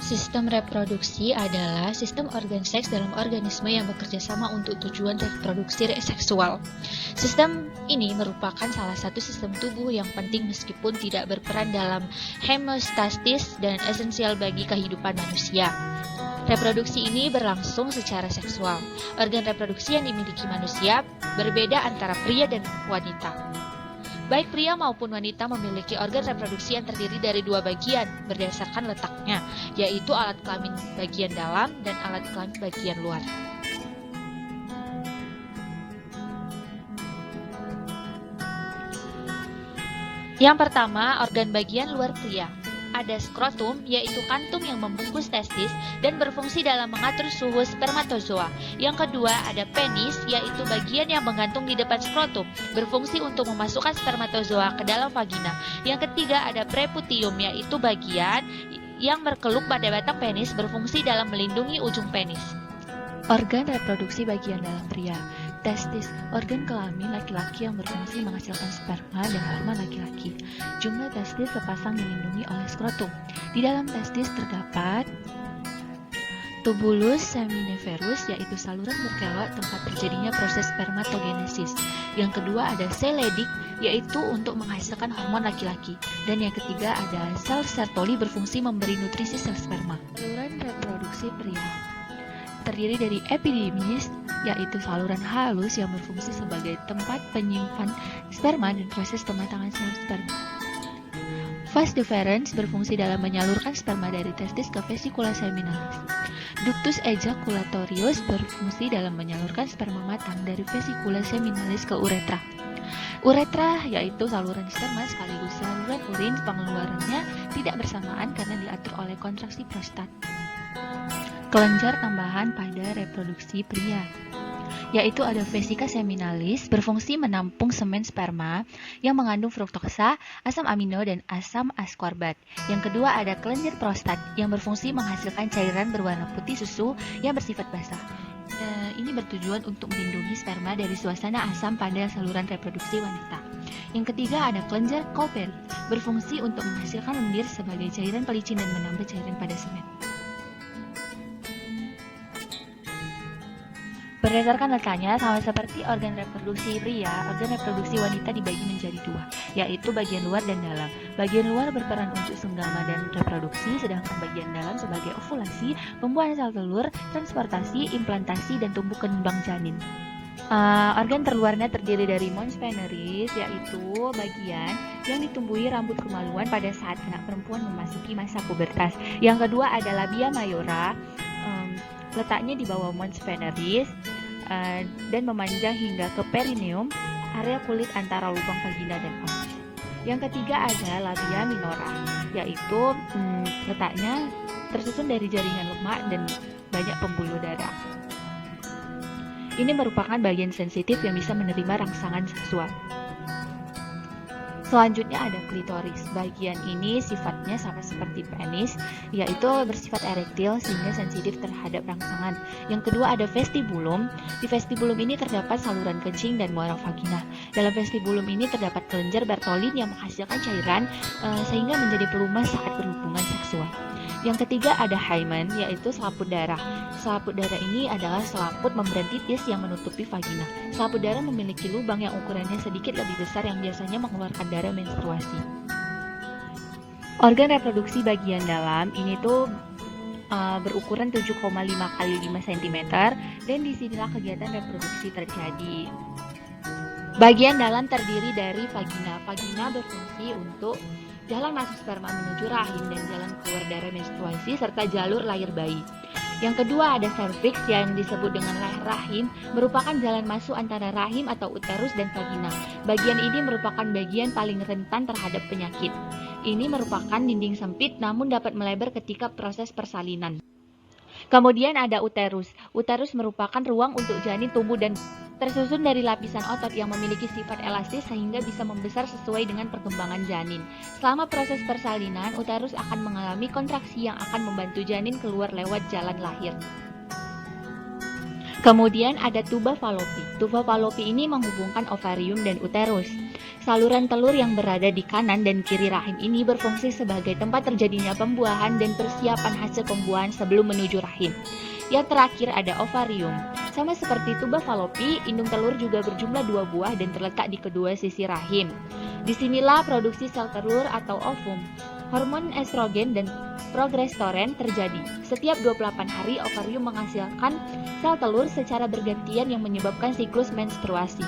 Sistem reproduksi adalah sistem organ seks dalam organisme yang bekerja sama untuk tujuan reproduksi seksual. Sistem ini merupakan salah satu sistem tubuh yang penting meskipun tidak berperan dalam hemostasis dan esensial bagi kehidupan manusia. Reproduksi ini berlangsung secara seksual. Organ reproduksi yang dimiliki manusia berbeda antara pria dan wanita. Baik pria maupun wanita memiliki organ reproduksi yang terdiri dari dua bagian berdasarkan letaknya, yaitu alat kelamin bagian dalam dan alat kelamin bagian luar. Yang pertama, organ bagian luar pria. Ada skrotum, yaitu kantung yang membungkus testis dan berfungsi dalam mengatur suhu spermatozoa. Yang kedua, ada penis, yaitu bagian yang menggantung di depan skrotum, berfungsi untuk memasukkan spermatozoa ke dalam vagina. Yang ketiga, ada preputium, yaitu bagian yang berkeluk pada batang penis, berfungsi dalam melindungi ujung penis. Organ reproduksi bagian dalam pria. Testis, organ kelamin laki-laki yang berfungsi menghasilkan sperma dan hormon laki-laki. Jumlah testis sepasang dilindungi oleh skrotum. Di dalam testis terdapat tubulus seminiferus, yaitu saluran berkelok tempat terjadinya proses spermatogenesis. Yang kedua ada sel Leydig, yaitu untuk menghasilkan hormon laki-laki. Dan yang ketiga ada sel Sertoli, berfungsi memberi nutrisi sel sperma. Saluran reproduksi pria terdiri dari epididymis, yaitu saluran halus yang berfungsi sebagai tempat penyimpan sperma dan proses pematangan sel sperma. Vas deferens berfungsi dalam menyalurkan sperma dari testis ke vesikula seminalis. Ductus ejaculatorius berfungsi dalam menyalurkan sperma matang dari vesikula seminalis ke uretra. Uretra yaitu saluran sperma sekaligus saluran urin, pengeluarannya tidak bersamaan karena diatur oleh kontraksi prostat. Kelenjar tambahan pada reproduksi pria, yaitu ada vesika seminalis, berfungsi menampung semen sperma yang mengandung fruktosa, asam amino, dan asam ascorbat. Yang kedua ada kelenjar prostat yang berfungsi menghasilkan cairan berwarna putih susu yang bersifat basah. Ini bertujuan untuk melindungi sperma dari suasana asam pada saluran reproduksi wanita. Yang ketiga ada kelenjar Golgi, berfungsi untuk menghasilkan lendir sebagai cairan pelicin dan menambah cairan pada semen. Berdasarkan letaknya, sama seperti organ reproduksi pria, organ reproduksi wanita dibagi menjadi dua, yaitu bagian luar dan dalam. Bagian luar berperan untuk senggama dan reproduksi, sedangkan bagian dalam sebagai ovulasi, pembuahan sel telur, transportasi, implantasi, dan tumbuh kembang janin. Organ terluarnya terdiri dari mons veneris, yaitu bagian yang ditumbuhi rambut kemaluan pada saat anak perempuan memasuki masa pubertas. Yang kedua ada labia mayora, letaknya di bawah mons veneris dan memanjang hingga ke perineum, area kulit antara lubang vagina dan anus. Yang ketiga ada labia minora, yaitu letaknya tersusun dari jaringan lemak dan banyak pembuluh darah. Ini merupakan bagian sensitif yang bisa menerima rangsangan seksual. Selanjutnya ada klitoris. Bagian ini sifatnya sama seperti penis, yaitu bersifat erektil sehingga sensitif terhadap rangsangan. Yang kedua ada vestibulum. Di vestibulum ini terdapat saluran kencing dan muara vagina. Dalam vestibulum ini terdapat kelenjar Bartholin yang menghasilkan cairan sehingga menjadi pelumas saat berhubungan seksual. Yang ketiga ada hymen, yaitu selaput darah. Selaput darah ini adalah selaput membran tipis yang menutupi vagina. Selaput darah memiliki lubang yang ukurannya sedikit lebih besar yang biasanya mengeluarkan darah menstruasi. Organ reproduksi bagian dalam ini tuh berukuran 7,5 x 5 cm dan disinilah kegiatan reproduksi terjadi. Bagian dalam terdiri dari vagina. Vagina berfungsi untuk jalan masuk sperma menuju rahim dan jalan keluar darah menstruasi serta jalur lahir bayi. Yang kedua ada serviks yang disebut dengan leher rahim, merupakan jalan masuk antara rahim atau uterus dan vagina. Bagian ini merupakan bagian paling rentan terhadap penyakit. Ini merupakan dinding sempit namun dapat melebar ketika proses persalinan. Kemudian ada uterus. Uterus merupakan ruang untuk janin tumbuh dan tersusun dari lapisan otot yang memiliki sifat elastis sehingga bisa membesar sesuai dengan perkembangan janin. Selama proses persalinan, uterus akan mengalami kontraksi yang akan membantu janin keluar lewat jalan lahir. Kemudian ada tuba falopi. Tuba falopi ini menghubungkan ovarium dan uterus. Saluran telur yang berada di kanan dan kiri rahim ini berfungsi sebagai tempat terjadinya pembuahan dan persiapan hasil pembuahan sebelum menuju rahim. Yang terakhir ada ovarium. Sama seperti tuba falopi, indung telur juga berjumlah 2 buah dan terletak di kedua sisi rahim. Disinilah produksi sel telur atau ovum. Hormon estrogen dan progesteron terjadi. Setiap 28 hari ovarium menghasilkan sel telur secara bergantian yang menyebabkan siklus menstruasi.